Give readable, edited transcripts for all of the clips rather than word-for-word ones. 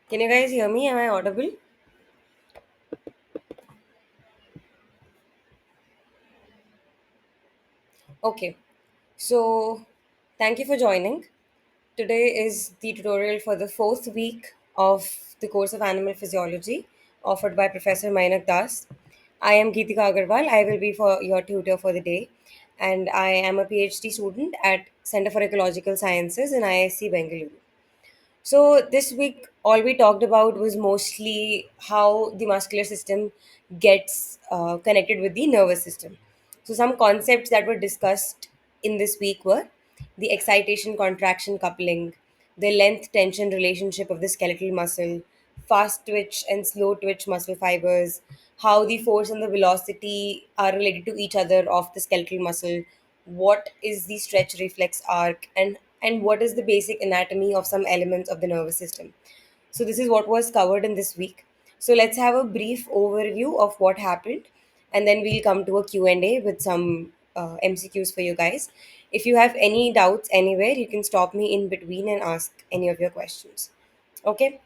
Can you guys hear me? Am I audible? Okay. So, thank you for joining. Today is the tutorial for the fourth week of the course of Animal Physiology offered by Professor Mainak Das. I am Geetika Agarwal. I will be for your tutor for the day, and I am a PhD student at Center for Ecological Sciences in IISc Bengaluru. So this week, all we talked about was mostly how the muscular system gets connected with the nervous system. So some concepts that were discussed in this week were the excitation contraction coupling, the length tension relationship of the skeletal muscle, fast twitch and slow twitch muscle fibers, how the force and the velocity are related to each other of the skeletal muscle, what is the stretch reflex arc, and what is the basic anatomy of some elements of the nervous system. So this is what was covered in this week. So let's have a brief overview of what happened, and then we'll come to a Q&A with some MCQs for you guys. If you have any doubts anywhere, you can stop me in between and ask any of your questions. Okay?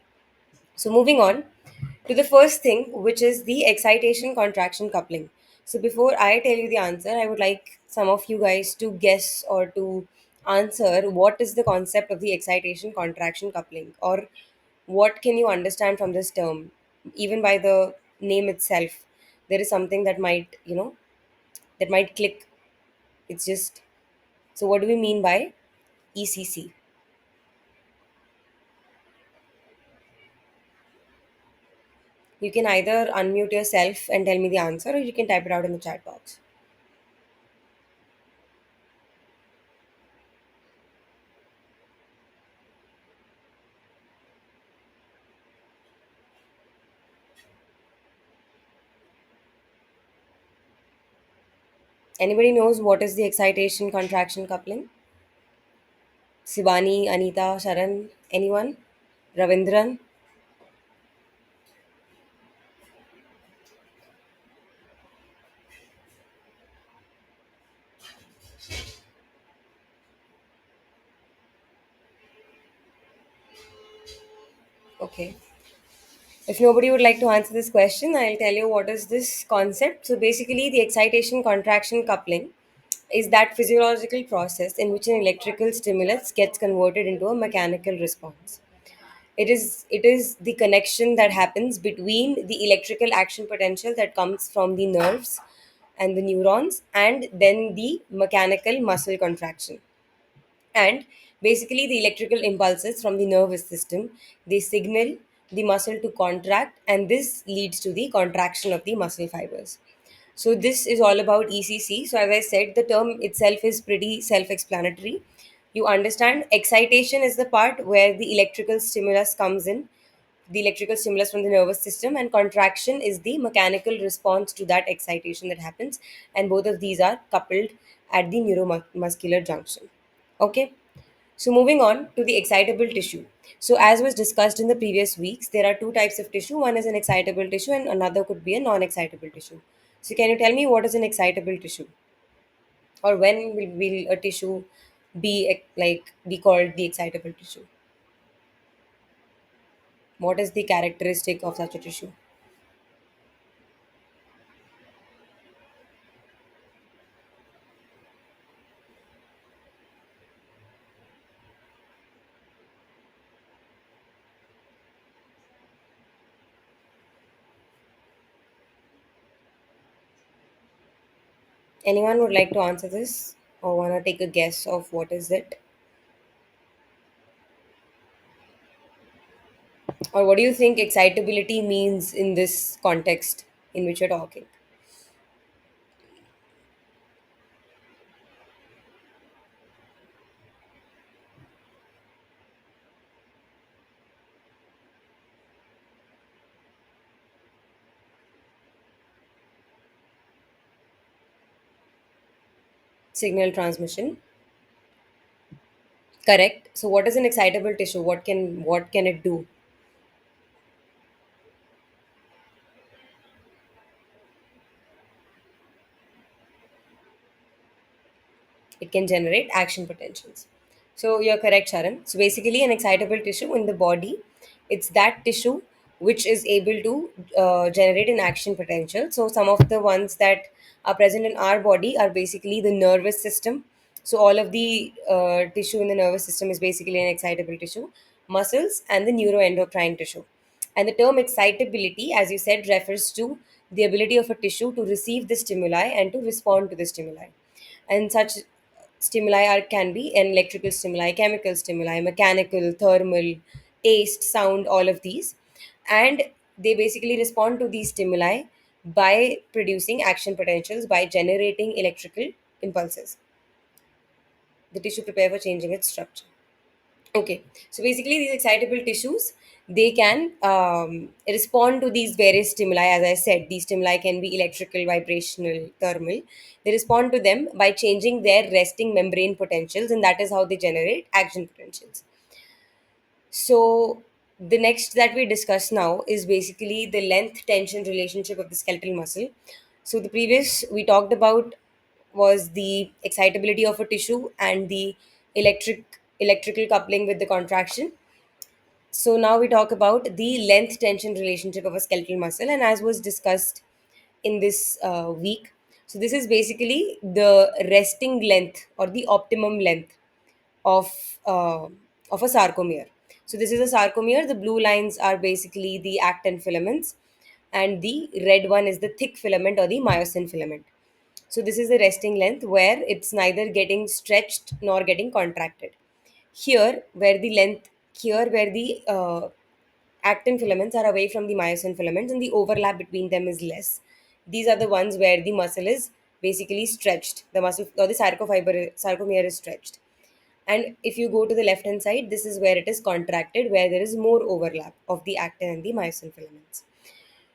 So moving on to the first thing, which is the excitation contraction coupling. So before I tell you the answer, I would like some of you guys to guess or to answer what is the concept of the excitation contraction coupling, or what can you understand from this term. Even by the name itself, there is something that might, that might click. It's just, so what do we mean by ECC? You can either unmute yourself and tell me the answer, or you can type it out in the chat box. Anybody knows what is the excitation contraction coupling? Sibani, Anita, Sharan, anyone? Ravindran? Okay. If nobody would like to answer this question, I'll tell you what is this concept. So basically, the excitation contraction coupling is that physiological process in which an electrical stimulus gets converted into a mechanical response. It is the connection that happens between the electrical action potential that comes from the nerves and the neurons, and then the mechanical muscle contraction. And basically, the electrical impulses from the nervous system, they signal the muscle to contract, and this leads to the contraction of the muscle fibers. So this is all about ECC. So as I said, the term itself is pretty self-explanatory. You understand excitation is the part where the electrical stimulus comes in, the electrical stimulus from the nervous system, and contraction is the mechanical response to that excitation that happens, and both of these are coupled at the neuromuscular junction. Okay. So moving on to the excitable tissue. So as was discussed in the previous weeks, there are two types of tissue. One is an excitable tissue and another could be a non-excitable tissue. So can you tell me what is an excitable tissue? Or when will a tissue be called the excitable tissue? What is the characteristic of such a tissue? Anyone would like to answer this or wanna take a guess of what is it? Or what do you think excitability means in this context in which you're talking? Signal transmission. Correct. So what is an excitable tissue? What can it do? It can generate action potentials. So you're correct, Sharon. So basically, an excitable tissue in the body It's that tissue which is able to generate an action potential. So some of the ones that are present in our body are basically the nervous system. So all of the tissue in the nervous system is basically an excitable tissue, muscles, and the neuroendocrine tissue. And the term excitability, as you said, refers to the ability of a tissue to receive the stimuli and to respond to the stimuli. And such stimuli can be an electrical stimuli, chemical stimuli, mechanical, thermal, taste, sound, all of these. And they basically respond to these stimuli by producing action potentials, by generating electrical impulses. The tissue prepare for changing its structure. Okay, so basically, these excitable tissues, they can respond to these various stimuli. As I said, these stimuli can be electrical, vibrational, thermal. They respond to them by changing their resting membrane potentials, and that is how they generate action potentials. So the next that we discuss now is basically the length tension relationship of the skeletal muscle. So the previous we talked about was the excitability of a tissue and the electrical coupling with the contraction. So now we talk about the length tension relationship of a skeletal muscle, and as was discussed in this week. So this is basically the resting length or the optimum length of uh, of a sarcomere. So this is a sarcomere. The blue lines are basically the actin filaments, and the red one is the thick filament or the myosin filament. So this is the resting length where it's neither getting stretched nor getting contracted. Here, where the length, here where the actin filaments are away from the myosin filaments and the overlap between them is less. These are the ones where the muscle is basically stretched. The muscle or the sarcomere is stretched. And if you go to the left hand side, this is where it is contracted, where there is more overlap of the actin and the myosin filaments.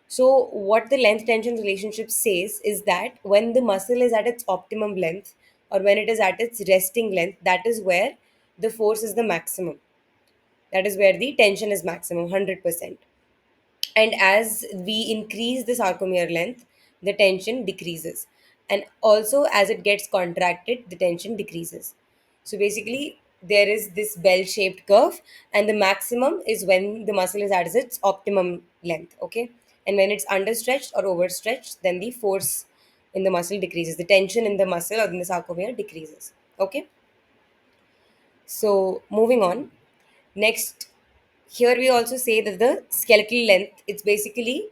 So, what the length tension relationship says is that when the muscle is at its optimum length or when it is at its resting length, that is where the force is the maximum. That is where the tension is maximum, 100%. And as we increase the sarcomere length, the tension decreases. And also, as it gets contracted, the tension decreases. So basically, there is this bell shaped curve, and the maximum is when the muscle is at its optimum length. Okay. And when it's understretched or overstretched, then the force in the muscle decreases. The tension in the muscle or in the sarcomere decreases. Okay. So moving on. Next, here we also say that the skeletal length, it's basically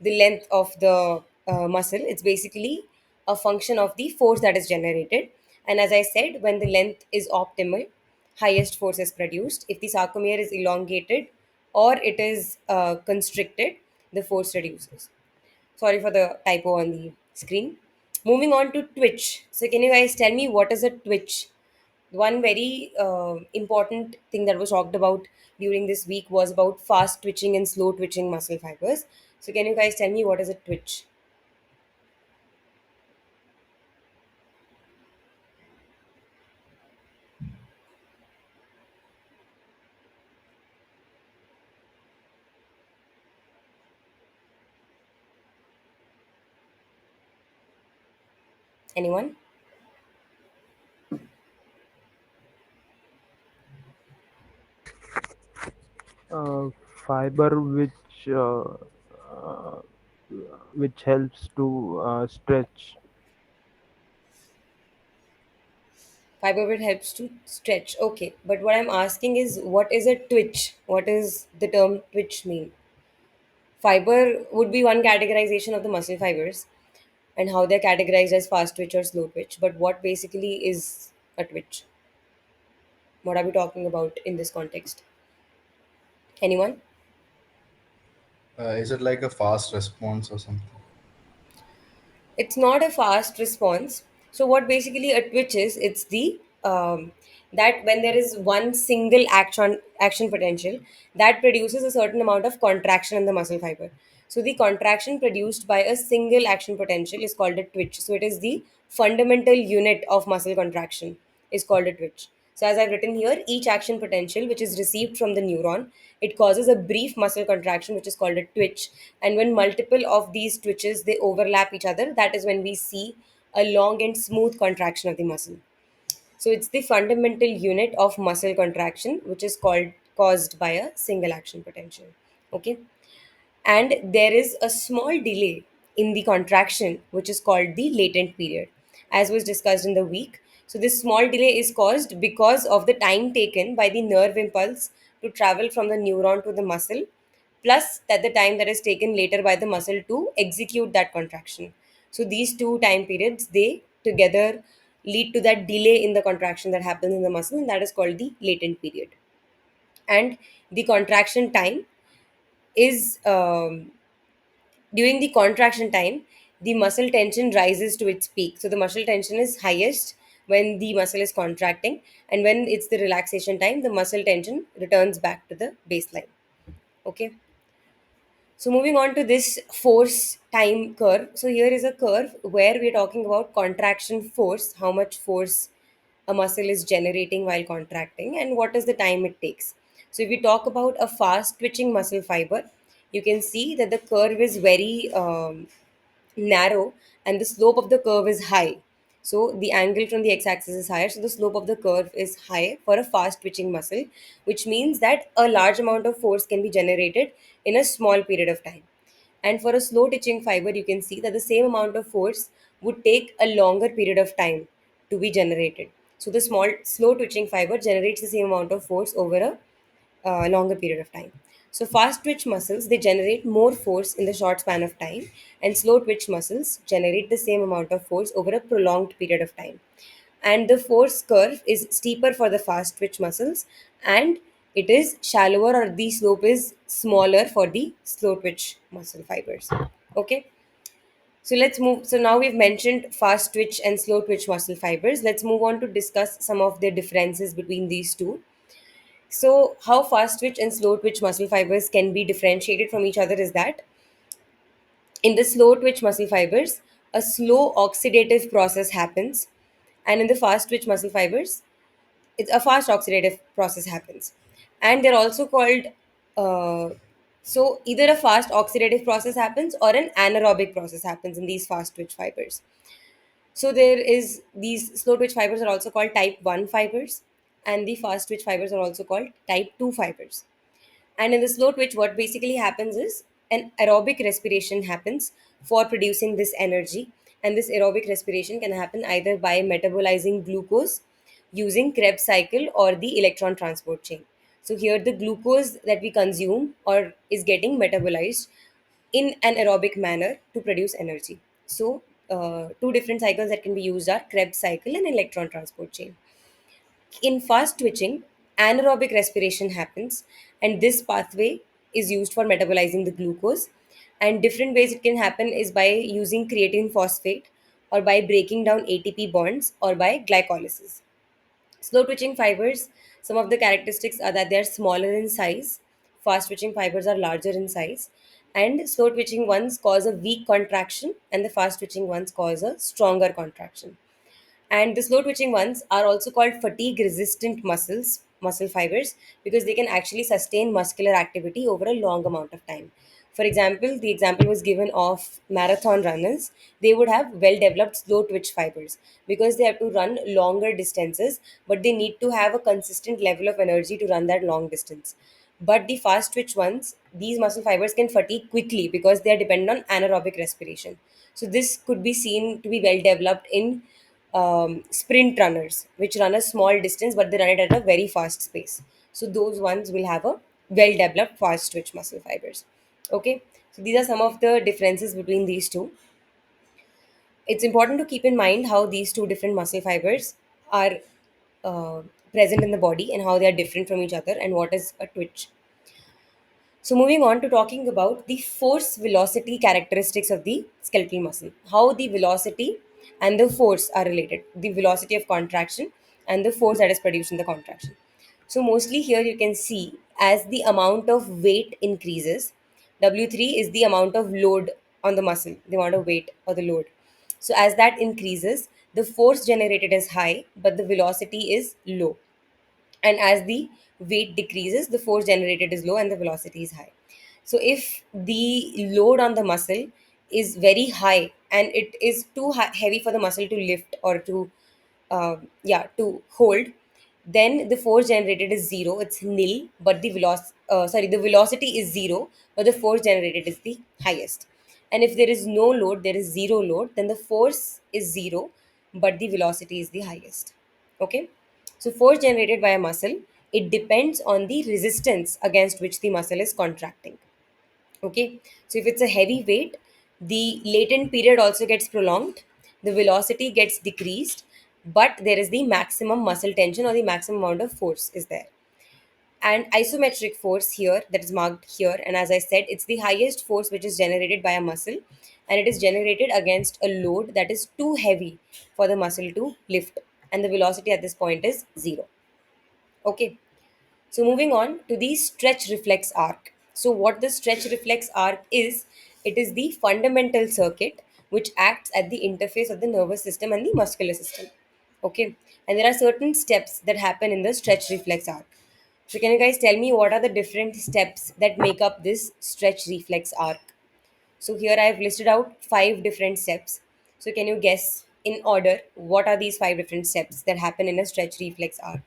the length of the muscle. It's basically a function of the force that is generated. And as I said, when the length is optimal, highest force is produced. If the sarcomere is elongated or it is constricted, the force reduces. Sorry for the typo on the screen. Moving on to twitch. So, can you guys tell me what is a twitch? One very important thing that was talked about during this week was about fast twitching and slow twitching muscle fibers. So, can you guys tell me what is a twitch? Anyone? uh, Fiber uh, which helps to stretch. Fiber bit helps to stretch. Okay, but what I'm asking is, what is a twitch? What is the term twitch mean? Fiber would be one categorization of the muscle fibers and how they're categorized as fast twitch or slow twitch. But what basically is a twitch? What are we talking about in this context? Anyone? Is it like a fast response or something? It's not a fast response. So what basically a twitch is, it's the that when there is one single action potential that produces a certain amount of contraction in the muscle fiber. So the contraction produced by a single action potential is called a twitch. So it is the fundamental unit of muscle contraction is called a twitch. So as I've written here, each action potential which is received from the neuron, it causes a brief muscle contraction which is called a twitch. And when multiple of these twitches they overlap each other, that is when we see a long and smooth contraction of the muscle. So it's the fundamental unit of muscle contraction which is called caused by a single action potential. Okay, and there is a small delay in the contraction which is called the latent period, as was discussed in the week. So this small delay is caused because of the time taken by the nerve impulse to travel from the neuron to the muscle, plus that the time that is taken later by the muscle to execute that contraction. So these two time periods, they together lead to that delay in the contraction that happens in the muscle, and that is called the latent period. And the contraction time is during the contraction time, the muscle tension rises to its peak. So the muscle tension is highest when the muscle is contracting, and when it's the relaxation time, the muscle tension returns back to the baseline. Okay. So moving on to this force time curve. So here is a curve where we're talking about contraction force, how much force a muscle is generating while contracting, and what is the time it takes. So if we talk about a fast twitching muscle fiber, you can see that the curve is very narrow and the slope of the curve is high. So the angle from the x-axis is higher, so the slope of the curve is high for a fast twitching muscle, which means that a large amount of force can be generated in a small period of time. And for a slow twitching fiber, you can see that the same amount of force would take a longer period of time to be generated. So the small slow twitching fiber generates the same amount of force over a longer period of time. So fast twitch muscles, they generate more force in the short span of time, and slow twitch muscles generate the same amount of force over a prolonged period of time. And the force curve is steeper for the fast twitch muscles, and it is shallower, or the slope is smaller for the slow twitch muscle fibers. Okay. So let's move. So now we've mentioned fast twitch and slow twitch muscle fibers. Let's move on to discuss some of the differences between these two. So, how fast twitch and slow twitch muscle fibers can be differentiated from each other is that in the slow twitch muscle fibers, a slow oxidative process happens, and in the fast twitch muscle fibers, it's a fast oxidative process happens. And they're also called, uh, so either a fast oxidative process happens or an anaerobic process happens in these fast twitch fibers. So there is these slow twitch fibers are also called type 1 fibers, and the fast twitch fibers are also called type 2 fibers. And in the slow twitch, what basically happens is an aerobic respiration happens for producing this energy. And this aerobic respiration can happen either by metabolizing glucose using Krebs cycle or the electron transport chain. So here the glucose that we consume or is getting metabolized in an aerobic manner to produce energy. So two different cycles that can be used are Krebs cycle and electron transport chain. In fast twitching, anaerobic respiration happens, and this pathway is used for metabolizing the glucose. And different ways it can happen is by using creatine phosphate, or by breaking down ATP bonds, or by glycolysis. Slow twitching fibers, some of the characteristics are that they are smaller in size, fast twitching fibers are larger in size, and slow twitching ones cause a weak contraction, and the fast twitching ones cause a stronger contraction. And the slow twitching ones are also called fatigue resistant muscle fibers, because they can actually sustain muscular activity over a long amount of time. For example, the example was given of marathon runners. They would have well developed slow twitch fibers because they have to run longer distances, but they need to have a consistent level of energy to run that long distance. But the fast twitch ones, these muscle fibers can fatigue quickly because they are dependent on anaerobic respiration. So this could be seen to be well developed in sprint runners, which run a small distance but they run it at a very fast pace. So those ones will have a well developed fast twitch muscle fibers. Okay, so these are some of the differences between these two. It's important to keep in mind how these two different muscle fibers are uh, present in the body and how they are different from each other and what is a twitch. So, moving on to talking about the force velocity characteristics of the skeletal muscle, how the velocity and the force are related, the velocity of contraction and the force that is produced in the contraction. So, mostly here you can see as the amount of weight increases, W3 is the amount of load on the muscle, the amount of weight or the load. So, as that increases, the force generated is high, but the velocity is low, and as the weight decreases, the force generated is low and the velocity is high. So if the load on the muscle is very high and it is too heavy for the muscle to lift or to to hold, then the force generated is zero, it's nil, but the velocity is zero, but the force generated is the highest. And if there is no load, there is zero load, then the force is zero, but the velocity is the highest. Okay, so force generated by a muscle, it depends on the resistance against which the muscle is contracting. Okay, so if it's a heavy weight, the latent period also gets prolonged, the velocity gets decreased, but there is the maximum muscle tension or the maximum amount of force is there. And isometric force here, that is marked here, and as I said, it's the highest force which is generated by a muscle, and it is generated against a load that is too heavy for the muscle to lift, and the velocity at this point is zero. Okay, so moving on to the stretch reflex arc. So what the stretch reflex arc is, it is the fundamental circuit which acts at the interface of the nervous system and the muscular system. Okay. And there are certain steps that happen in the stretch reflex arc. So can you guys tell me what are the different steps that make up this stretch reflex arc? So here I have listed out five different steps. So can you guess in order what are these five different steps that happen in a stretch reflex arc?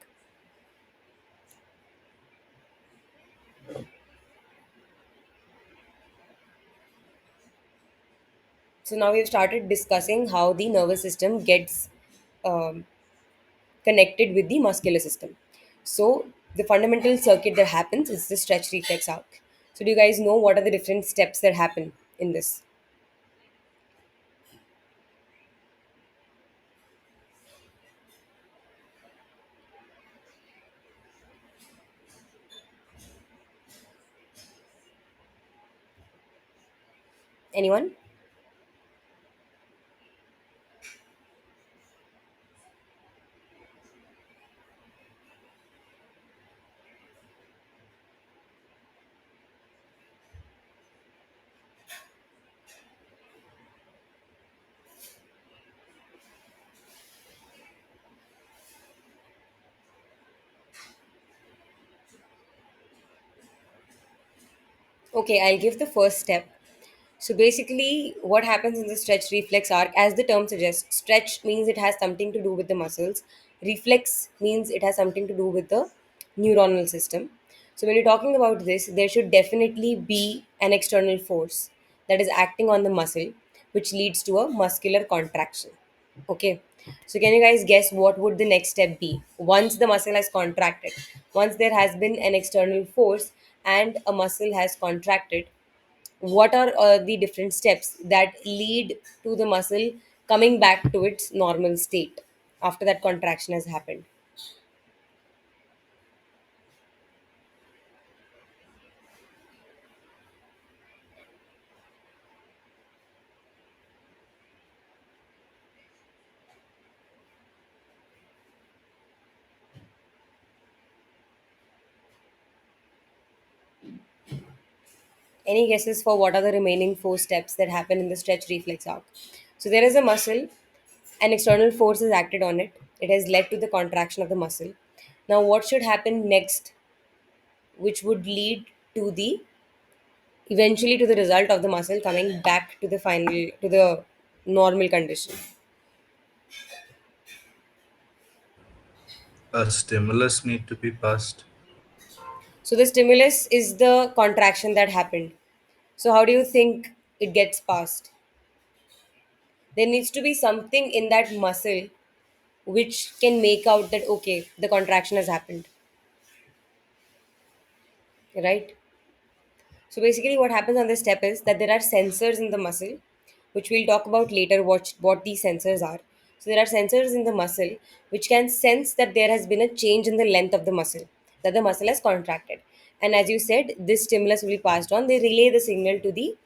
So now we've started discussing how the nervous system gets um, connected with the muscular system. So the fundamental circuit that happens is the stretch reflex arc. So do you guys know what are the different steps that happen in this? Anyone? Okay, I'll give the first step. So basically, what happens in the stretch reflex arc, as the term suggests, stretch means it has something to do with the muscles, reflex means it has something to do with the neuronal system. So when you're talking about this, there should definitely be an external force that is acting on the muscle, which leads to a muscular contraction. Okay. So can you guys guess what would the next step be once the muscle has contracted? Once there has been an external force and a muscle has contracted, what are the different steps that lead to the muscle coming back to its normal state after that contraction has happened? Any guesses for what are the remaining four steps that happen in the stretch reflex arc? So there is a muscle, an external force has acted on it, it has led to the contraction of the muscle. Now what should happen next, which would lead to the eventually to the result of the muscle coming back to the final to the normal condition? A stimulus need to be passed. So the stimulus is the contraction that happened. So how do you think it gets passed? There needs to be something in that muscle which can make out that okay, the contraction has happened, right? So basically, what happens on this step is that there are sensors in the muscle, which we'll talk about later. What these sensors are. So there are sensors in the muscle which can sense that there has been a change in the length of the muscle, that the muscle has contracted. And as you said, this stimulus will be passed on. They relay the signal to the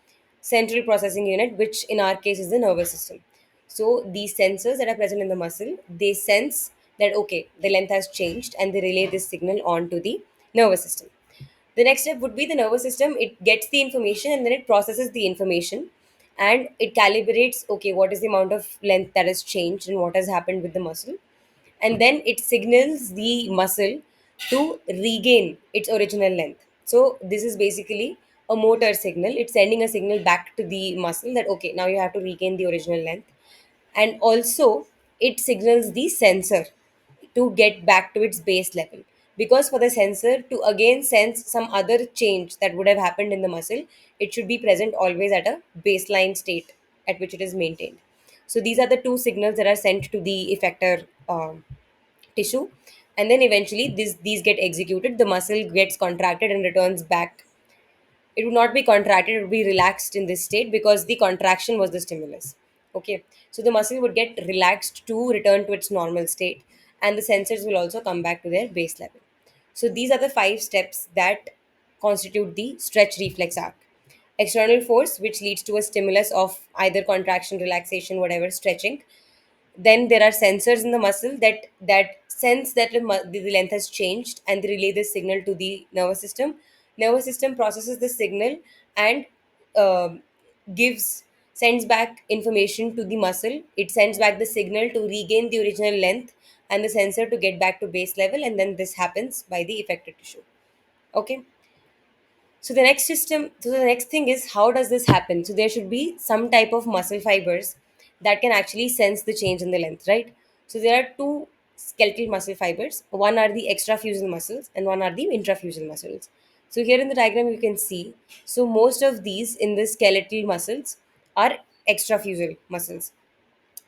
central processing unit, which in our case is the nervous system. So these sensors that are present in the muscle, they sense that okay, the length has changed, and they relay this signal on to the nervous system. The next step would be the nervous system. It gets the information and then it processes the information and it calibrates okay, what is the amount of length that has changed and what has happened with the muscle. And then it signals the muscle to regain its original length. So, this is basically a motor signal. It's sending a signal back to the muscle that okay, now you have to regain the original length. And also, it signals the sensor to get back to its base level. Because for the sensor to again sense some other change that would have happened in the muscle, it should be present always at a baseline state at which it is maintained. So these are the two signals that are sent to the effector tissue, and then eventually these get executed. The muscle gets contracted and returns back. It would not be contracted, it would be relaxed in this state because the contraction was the stimulus. Okay, so the muscle would get relaxed to return to its normal state, and the sensors will also come back to their base level. So these are the five steps that constitute the stretch reflex arc. External force, which leads to a stimulus of either contraction, relaxation, whatever, stretching. Then there are sensors in the muscle that sense that the length has changed, and they relay this signal to the nervous system. Nervous system processes the signal and um gives sends back information to the muscle. It sends back the signal to regain the original length and the sensor to get back to base level, and then this happens by the affected tissue. Okay, so the next thing is, how does this happen? So there should be some type of muscle fibers that can actually sense the change in the length, right? So there are two skeletal muscle fibers. One are the extrafusal muscles and one are the intrafusal muscles. So here in the diagram you can see, so most of these in the skeletal muscles are extrafusal muscles,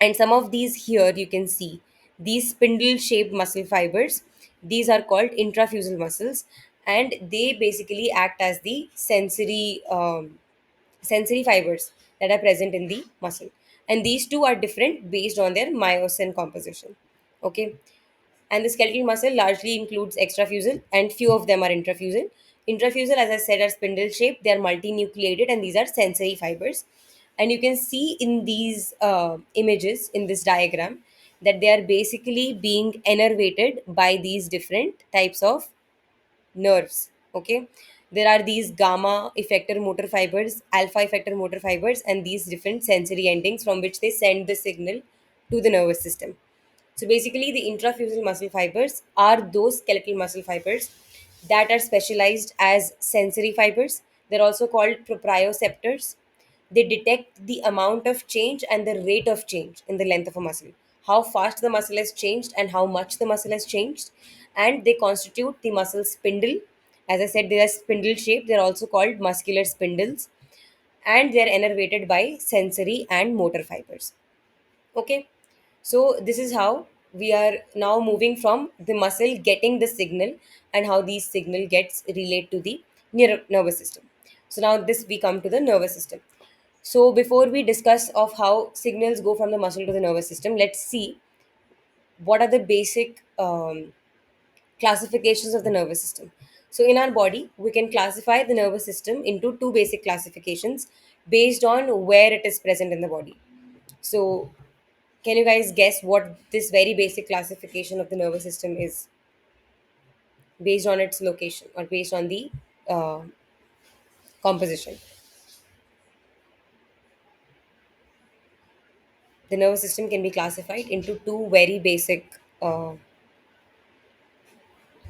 and some of these here you can see these spindle shaped muscle fibers. These are called intrafusal muscles, and they basically act as the sensory fibers that are present in the muscle, and these two are different based on their myosin composition. Okay, and the skeletal muscle largely includes extrafusal and few of them are intrafusal. Intrafusal, as I said, are spindle shaped, they are multinucleated, and these are sensory fibers. And you can see in these images in this diagram that they are basically being innervated by these different types of nerves. Okay, there are these gamma effector motor fibers, alpha effector motor fibers, and these different sensory endings from which they send the signal to the nervous system. So basically, the intrafusal muscle fibers are those skeletal muscle fibers that are specialized as sensory fibers. They're also called proprioceptors. They detect the amount of change and the rate of change in the length of a muscle, how fast the muscle has changed and how much the muscle has changed. And they constitute the muscle spindle. As I said, they are spindle shaped. They're also called muscular spindles, and they're innervated by sensory and motor fibers. Okay, so this is how we are now moving from the muscle getting the signal and how these signal gets relayed to the nervous system. So now this we come to the nervous system. So before we discuss of how signals go from the muscle to the nervous system, let's see what are the basic classifications of the nervous system. So in our body, we can classify the nervous system into two basic classifications based on where it is present in the body. So can you guys guess what this very basic classification of the nervous system is based on its location or based on the uh, composition? The nervous system can be classified into two very basic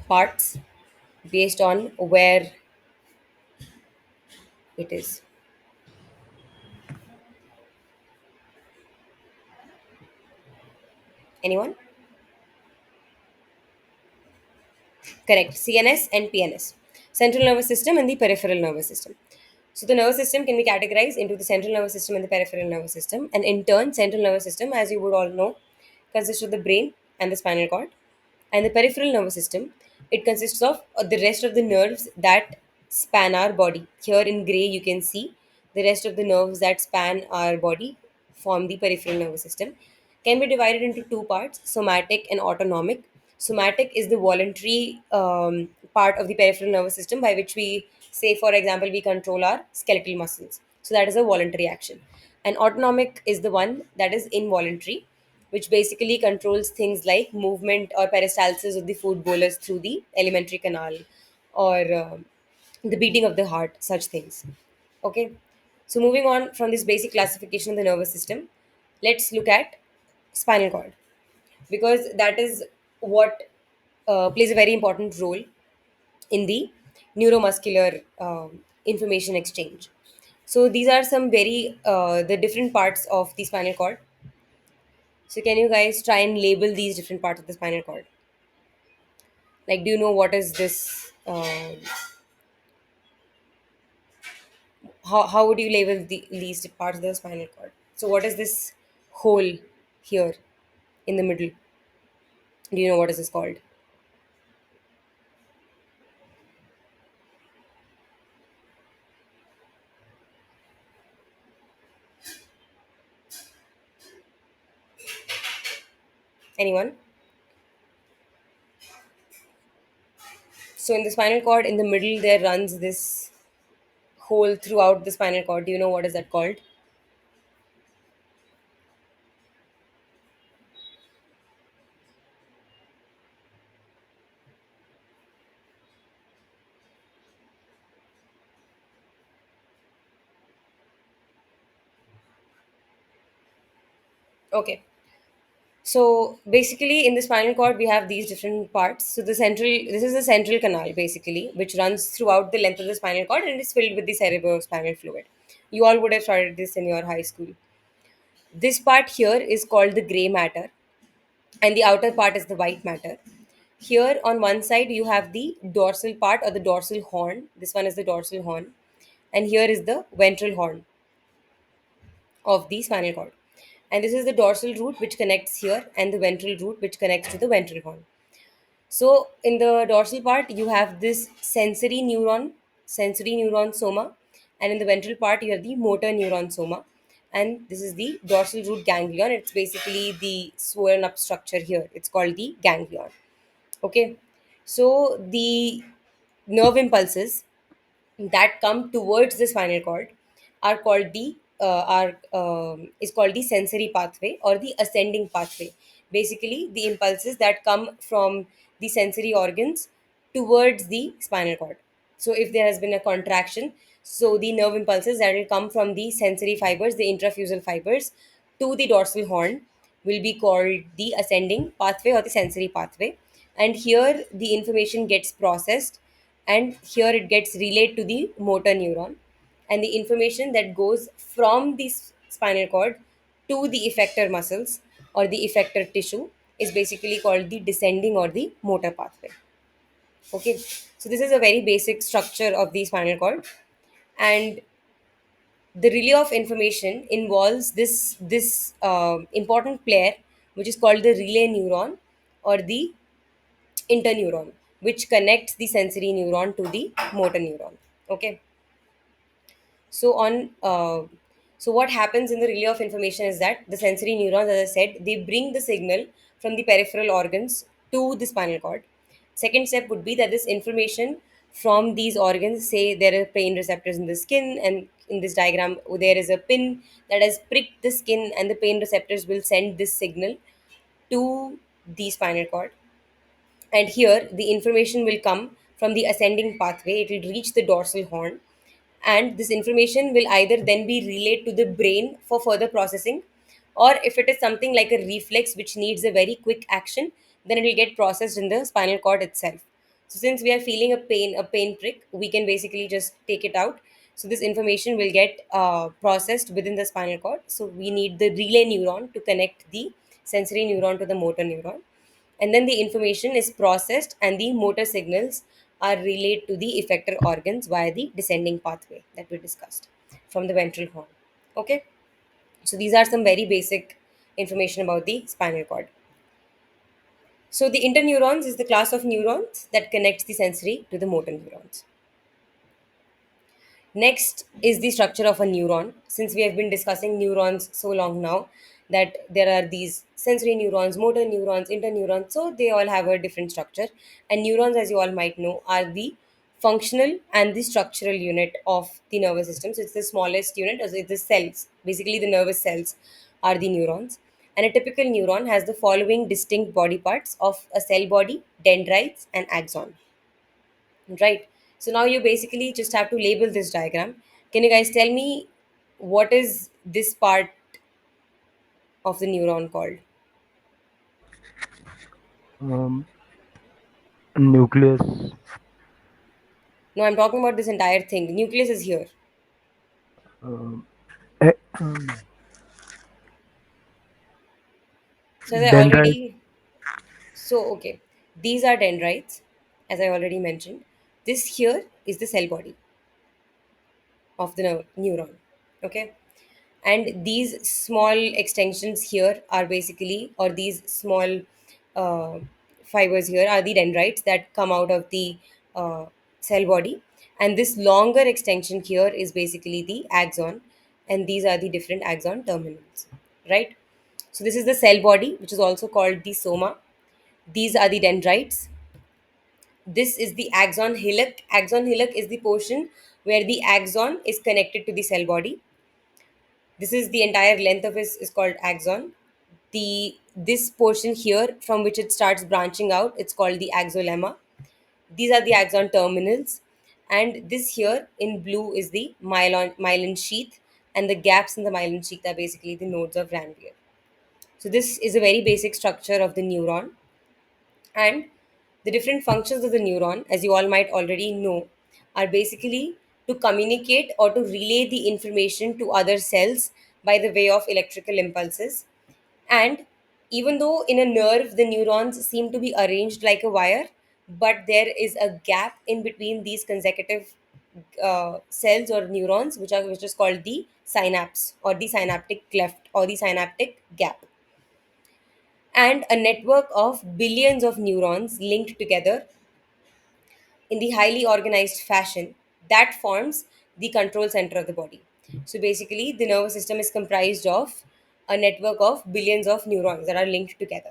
parts based on where it is. Anyone? Correct. CNS and PNS. Central nervous system and the peripheral nervous system. So the nervous system can be categorized into the central nervous system and the peripheral nervous system. And in turn, central nervous system, as you would all know, consists of the brain and the spinal cord. And the peripheral nervous system, it consists of the rest of the nerves that span our body. Here in gray, you can see the rest of the nerves that span our body form the peripheral nervous system. Can be divided into two parts: somatic and autonomic. Somatic is the voluntary part of the peripheral nervous system by which we say, for example, we control our skeletal muscles. So that is a voluntary action. And autonomic is the one that is involuntary, which basically controls things like movement or peristalsis of the food bolus through the alimentary canal, or the beating of the heart, such things. Okay, so moving on from this basic classification of the nervous system, let's look at spinal cord, because that is what plays a very important role in the neuromuscular information exchange. So these are some very the different parts of the spinal cord. So can you guys try and label these different parts of the spinal cord? Like, do you know what is this? How would you label the least parts of the spinal cord? So, what is this hole here in the middle? Do you know what is this called? Anyone? So, in the spinal cord, in the middle, there runs this hole throughout the spinal cord. Do you know what is that called? Okay. So basically, in the spinal cord, we have these different parts. So this is the central canal basically, which runs throughout the length of the spinal cord and is filled with the cerebrospinal fluid. You all would have studied this in your high school. This part here is called the gray matter, and the outer part is the white matter. Here on one side, you have the dorsal part or the dorsal horn. This one is the dorsal horn, and here is the ventral horn of the spinal cord. And this is the dorsal root which connects here, and the ventral root which connects to the ventral horn. So in the dorsal part, you have this sensory neuron soma, and in the ventral part, you have the motor neuron soma, and this is the dorsal root ganglion. It's basically the swollen up structure here. It's called the ganglion. Okay, so the nerve impulses that come towards the spinal cord are called the are is called the sensory pathway or the ascending pathway. Basically, the impulses that come from the sensory organs towards the spinal cord. So, if there has been a contraction, so the nerve impulses that will come from the sensory fibers, the intrafusal fibers, to the dorsal horn will be called the ascending pathway or the sensory pathway. And here the information gets processed, and here it gets relayed to the motor neuron, and the information that goes from the spinal cord to the effector muscles or the effector tissue is basically called the descending or the motor pathway. Okay, so this is a very basic structure of the spinal cord, and the relay of information involves this important player, which is called the relay neuron or the interneuron, which connects the sensory neuron to the motor neuron. Okay, so on so what happens in the relay of information is that the sensory neurons, as I said, they bring the signal from the peripheral organs to the spinal cord. Second step would be that this information from these organs, say there are pain receptors in the skin, and in this diagram there is a pin that has pricked the skin, and the pain receptors will send this signal to the spinal cord. And here the information will come from the ascending pathway. It will reach the dorsal horn, and this information will either then be relayed to the brain for further processing, or if it is something like a reflex which needs a very quick action, then it will get processed in the spinal cord itself. So since we are feeling a pain prick, we can basically just take it out. So this information will get processed within the spinal cord. So we need the relay neuron to connect the sensory neuron to the motor neuron, and then the information is processed and the motor signals are relayed to the effector organs via the descending pathway that we discussed from the ventral horn. Okay, so these are some very basic information about the spinal cord. So the interneurons is the class of neurons that connects the sensory to the motor neurons. Next is the structure of a neuron. Since we have been discussing neurons so long now, that there are these sensory neurons, motor neurons, interneurons, so they all have a different structure. And neurons, as you all might know, are the functional and the structural unit of the nervous system. So it's the smallest unit, as it's the cells. Basically, the nervous cells are the neurons. And a typical neuron has the following distinct body parts of a cell body, dendrites, and axon. Right. So now you basically just have to label this diagram. Can you guys tell me what is this part of the neuron called? Um, Nucleus. No, I'm talking about this entire thing. Nucleus is here. um, eh, um, So they Dendrite. already. So okay, these are dendrites. as I already mentioned. This here is the cell body of the neuron. Okay, and these small extensions here are basically, or these small uh, fibers here are the dendrites that come out of the uh, cell body, and this longer extension here is basically the axon, and these are the different axon terminals, right? So this is the cell body, which is also called the soma. These are the dendrites. This is the axon hillock. Axon hillock is the portion where the axon is connected to the cell body. This is the entire length of it is called axon. The this portion here from which it starts branching out, it's called the axolemma. These are the axon terminals, and this here in blue is the myelin sheath, and the gaps in the myelin sheath are basically the nodes of Ranvier. So this is a very basic structure of the neuron, and the different functions of the neuron, as you all might already know, are basically to communicate or to relay the information to other cells by the way of electrical impulses. And even though in a nerve the neurons seem to be arranged like a wire, but there is a gap in between these consecutive cells or neurons, which is called the synapse or the synaptic cleft or the synaptic gap, and a network of billions of neurons linked together in the highly organized fashion that forms the control center of the body. So basically, the nervous system is comprised of a network of billions of neurons that are linked together.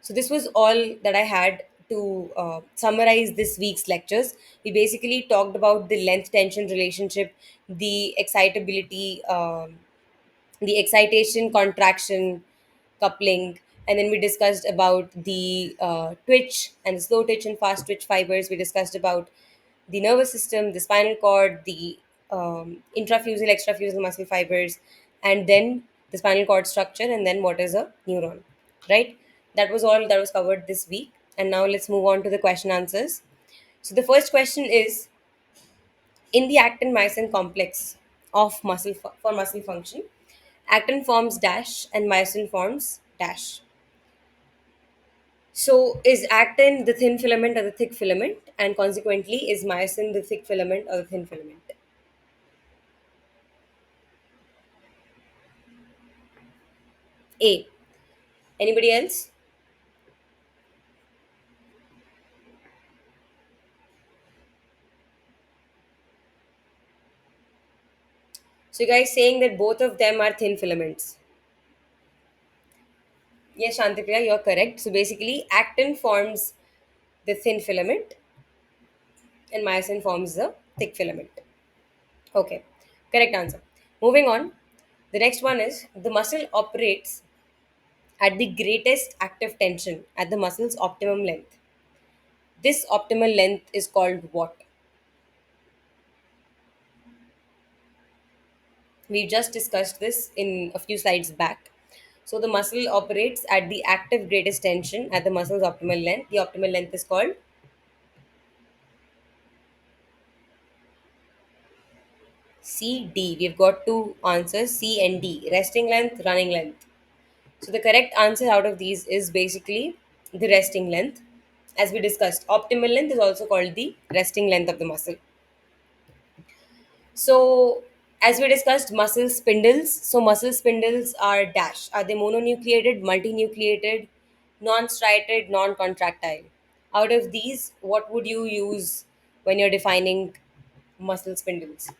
So this was all that I had to summarize this week's lectures. We basically talked about the length tension relationship, the excitability, the excitation contraction coupling, and then we discussed about the twitch and the slow twitch and fast twitch fibers. We discussed about the nervous system, the spinal cord, the intrafusal extrafusal muscle fibers, and then the spinal cord structure, and then what is a neuron, right? That was all that was covered this week, and now let's move on to the question answers. So the first question is, in the actin myosin complex of for muscle function, actin forms dash and myosin forms dash. So is actin the thin filament or the thick filament? And consequently, is myosin the thick filament or the thin filament? A. Anybody else? So you guys saying that both of them are thin filaments. Yes, Shantipriya, you're correct. So basically, actin forms the thin filament and myosin forms the thick filament. Okay, correct answer. Moving on. The next one is, the muscle operates at the greatest active tension at the muscle's optimum length. This optimal length is called what? We just discussed this in a few slides back. So the muscle operates at the active greatest tension at the muscle's optimal length. The optimal length is called CD. We've got two answers, C and D, resting length, running length. So the correct answer out of these is basically the resting length. As we discussed, optimal length is also called the resting length of the muscle. So, as we discussed, muscle spindles. So, muscle spindles are dash. Are they mononucleated, multinucleated, non-striated, non-contractile? Out of these, what would you use when you're defining muscle spindles?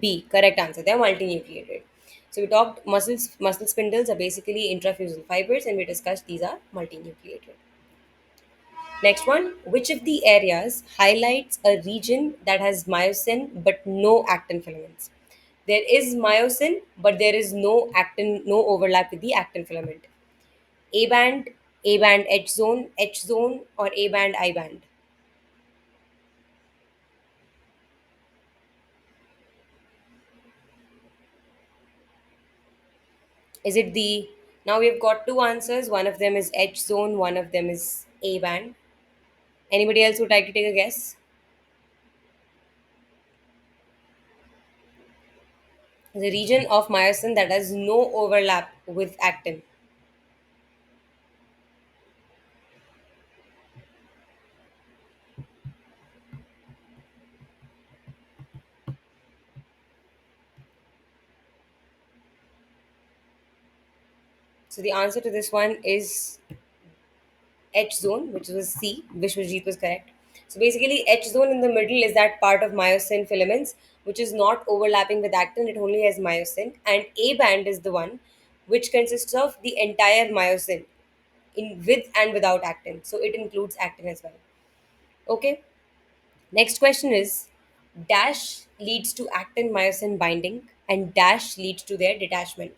B, correct answer. They're multinucleated. So we talked muscle spindles are basically intrafusal fibers, and we discussed these are multinucleated. Next one, which of the areas highlights a region that has myosin but no actin filaments? There is myosin, but there is no actin, no overlap with the actin filament. A band H zone, or A band I band. Is it the, now we've got two answers. One of them is H zone, one of them is A band. Anybody else would like to take a guess? The region of myosin that has no overlap with actin. So the answer to this one is H zone, which was C. Vishwajit was correct. So basically, H zone in the middle is that part of myosin filaments which is not overlapping with actin, it only has myosin. And A band is the one which consists of the entire myosin in with and without actin. So it includes actin as well. Okay. Next question is dash leads to actin myosin binding and dash leads to their detachment.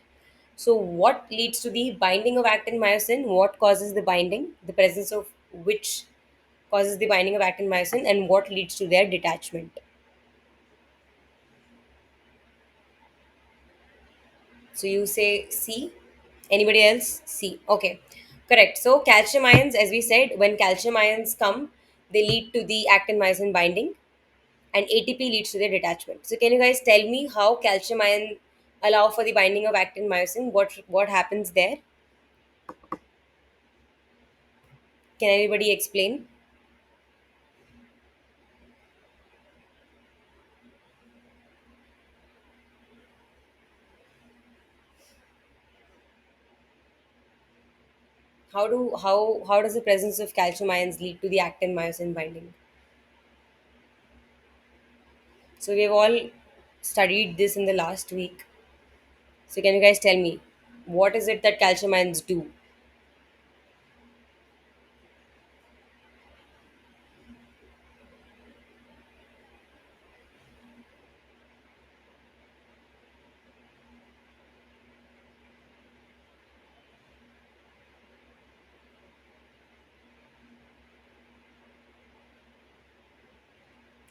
So, what leads to the binding of actin myosin? What causes the binding? The presence of which causes the binding of actin myosin, and what leads to their detachment? So, you say C. Anybody else? C. Okay, correct. So, calcium ions, as we said, when calcium ions come, they lead to the actin myosin binding, and ATP leads to their detachment. So, can you guys tell me how calcium ion allow for the binding of actin myosin? What happens there? Can anybody explain? How does the presence of calcium ions lead to the actin myosin binding? So we have all studied this in the last week. So can you guys tell me what is it that calcium ions do?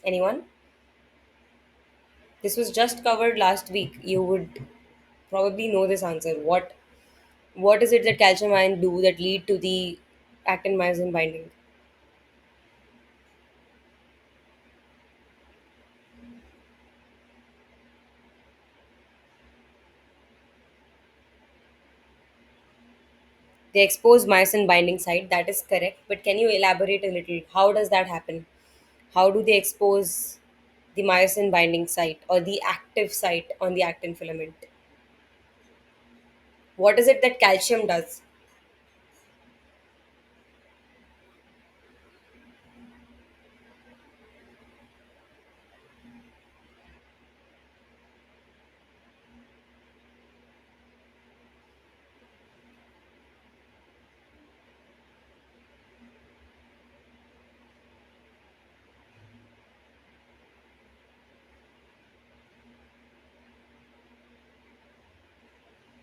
Anyone? This was just covered last week. You would probably know this answer. What is it that calcium ions do that lead to the actin myosin binding? They expose myosin binding site. That is correct. But can you elaborate a little? How does that happen? How do they expose the myosin binding site or the active site on the actin filament? What is it that calcium does?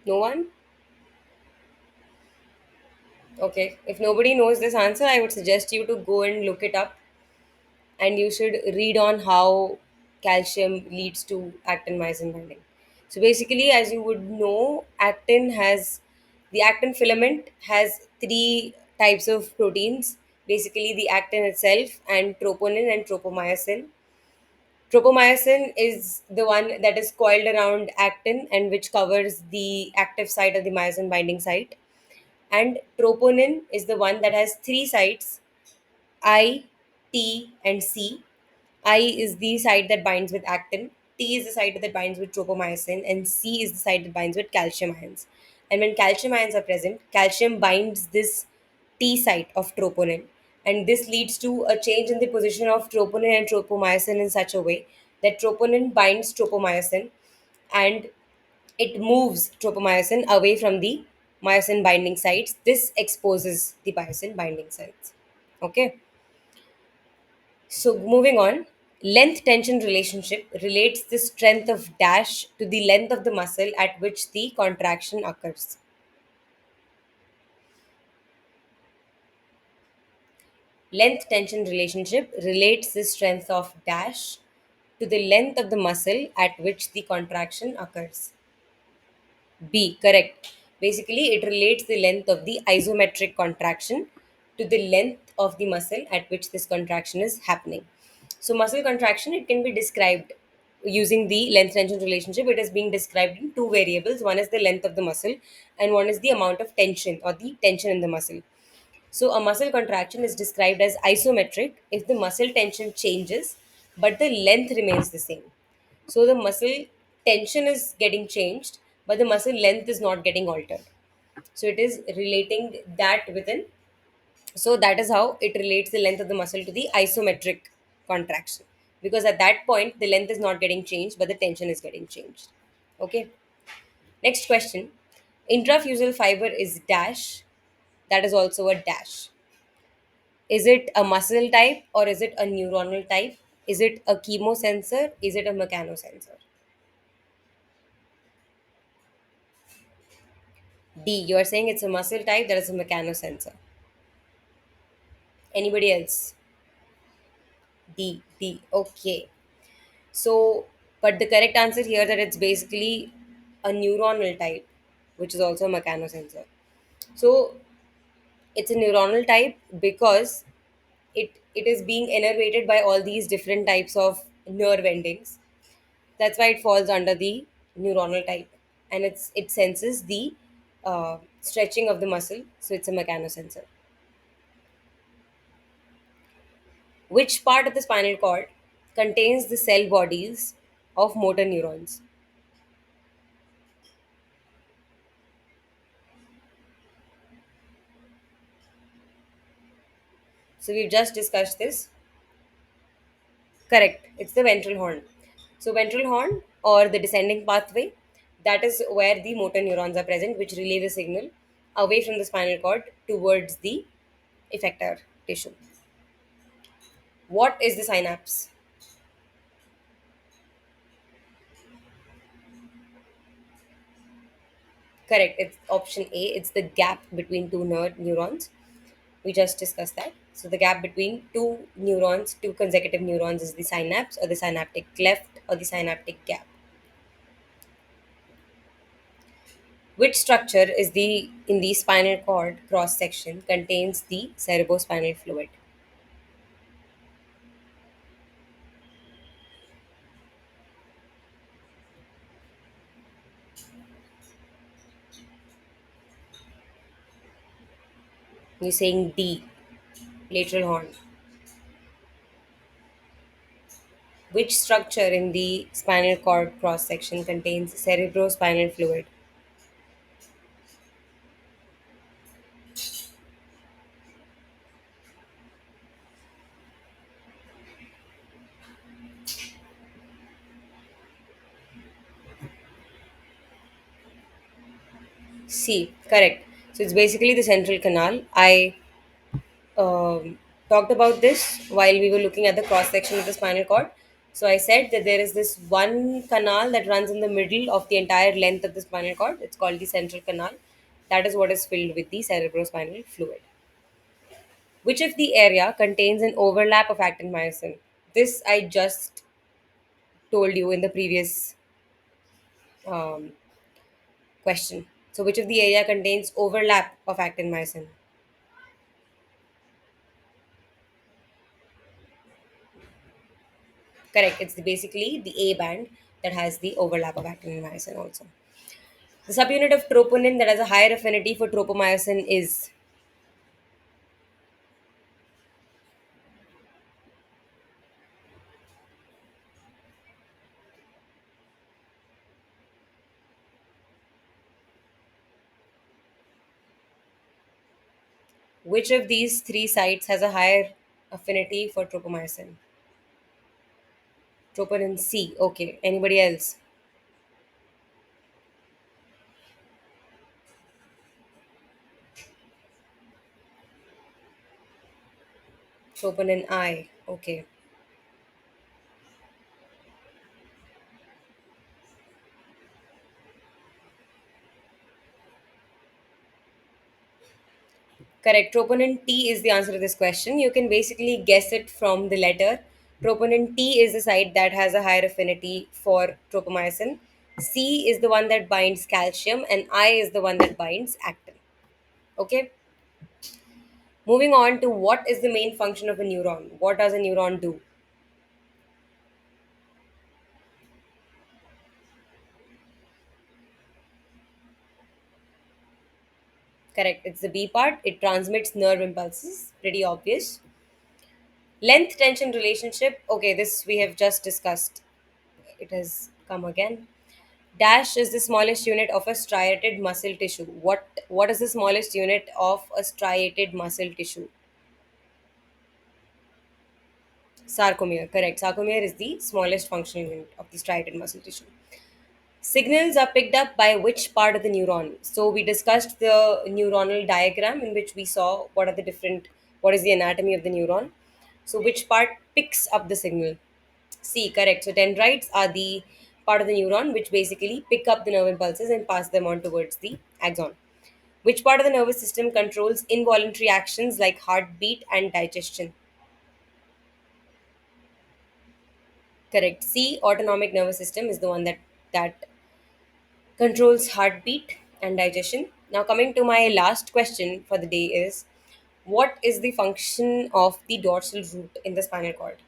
No one? Okay. If nobody knows this answer, I would suggest you to go and look it up, and you should read on how calcium leads to actin myosin binding. So basically, as you would know, the actin filament has three types of proteins. Basically, the actin itself and troponin and tropomyosin. Tropomyosin is the one that is coiled around actin and which covers the active site of the myosin binding site. And troponin is the one that has three sites: I, T, and C. I is the site that binds with actin, T is the site that binds with tropomyosin, and C is the site that binds with calcium ions. And when calcium ions are present, calcium binds this T site of troponin. And this leads to a change in the position of troponin and tropomyosin in such a way that troponin binds tropomyosin and it moves tropomyosin away from the myosin binding sites. This exposes the myosin binding sites. Okay. So moving on, length tension relationship relates the strength of dash to the length of the muscle at which the contraction occurs. Length tension relationship relates the strength of dash to the length of the muscle at which the contraction occurs. B, correct. Basically, it relates the length of the isometric contraction to the length of the muscle at which this contraction is happening. So, muscle contraction, it can be described using the length tension relationship. It is being described in two variables. One is the length of the muscle, and one is the amount of tension or the tension in the muscle. So, a muscle contraction is described as isometric if the muscle tension changes, but the length remains the same. So, the muscle tension is getting changed, but the muscle length is not getting altered. So it is relating that within. So that is how it relates the length of the muscle to the isometric contraction. Because at that point, the length is not getting changed, but the tension is getting changed. Okay. Next question. Intrafusal fiber is dash. That is also a dash. Is it a muscle type or is it a neuronal type? Is it a chemosensor? Is it a mechanosensor? D. You are saying it's a muscle type that is a mechanosensor. Anybody else? D. D. Okay. So, but the correct answer here that it's basically a neuronal type, which is also a mechanosensor. So it's a neuronal type because it is being innervated by all these different types of nerve endings. That's why it falls under the neuronal type, and it senses the stretching of the muscle. So it's a mechanosensor. Which part of the spinal cord contains the cell bodies of motor neurons? So we've just discussed this. Correct. It's the ventral horn. So ventral horn or the descending pathway, that is where the motor neurons are present, which relay the signal away from the spinal cord towards the effector tissue. What is the synapse? Correct. It's option A. It's the gap between two neurons. We just discussed that. So the gap between two neurons, two consecutive neurons, is the synapse or the synaptic cleft or the synaptic gap. Which structure is the in the spinal cord cross section contains the cerebrospinal fluid? You're saying D, lateral horn. Which structure in the spinal cord cross section contains cerebrospinal fluid? C, correct. So it's basically the central canal. I talked about this while we were looking at the cross section of the spinal cord. So I said that there is this one canal that runs in the middle of the entire length of the spinal cord. It's called the central canal. That is what is filled with the cerebrospinal fluid. Which of the area contains an overlap of actin myosin? This I just told you in the previous um, question. So which of the area contains overlap of actin myosin? Correct. It's basically the A band that has the overlap of actin and myosin also. The subunit of troponin that has a higher affinity for tropomyosin is which of these three sites has a higher affinity for tropomyosin? Troponin C. Okay. Anybody else? Troponin I. Okay. Correct. Troponin T is the answer to this question. You can basically guess it from the letter. Troponin T is the site that has a higher affinity for tropomyosin. C is the one that binds calcium, and I is the one that binds actin. Okay. Moving on to what is the main function of a neuron? What does a neuron do? Correct. It's the B part. It transmits nerve impulses. Pretty obvious. Length tension relationship. Okay, this we have just discussed. It has come again. Dash is the smallest unit of a striated muscle tissue. What is the smallest unit of a striated muscle tissue? Sarcomere, correct. Sarcomere is the smallest functional unit of the striated muscle tissue. Signals are picked up by which part of the neuron? So we discussed the neuronal diagram in which we saw what is the anatomy of the neuron. So which part picks up the signal? C, correct. So dendrites are the part of the neuron which basically pick up the nerve impulses and pass them on towards the axon. Which part of the nervous system controls involuntary actions like heartbeat and digestion? Correct. C, autonomic nervous system is the one that controls heartbeat and digestion. Now, coming to my last question for the day is, what is the function of the dorsal root in the spinal cord?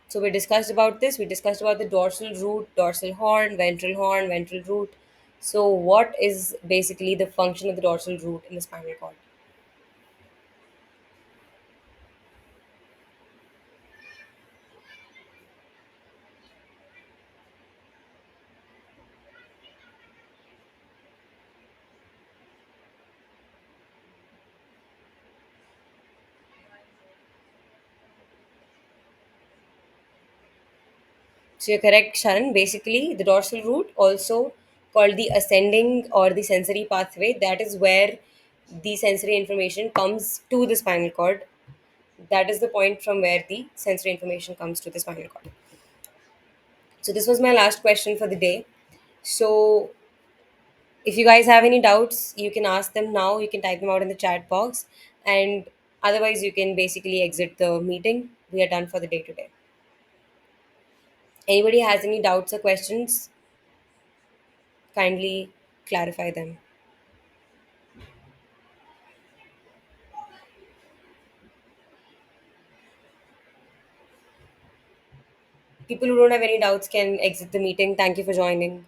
So, we discussed about this. We discussed about the dorsal root, dorsal horn, ventral root. So, what is basically the function of the dorsal root in the spinal cord? So you're correct, Sharon. Basically, the dorsal root, also called the ascending or the sensory pathway, that is where the sensory information comes to the spinal cord. That is the point from where the sensory information comes to the spinal cord. So this was my last question for the day. So if you guys have any doubts, you can ask them now. You can type them out in the chat box, and otherwise, you can basically exit the meeting. We are done for the day today. Anybody has any doubts or questions, kindly clarify them. People who don't have any doubts can exit the meeting. Thank you for joining.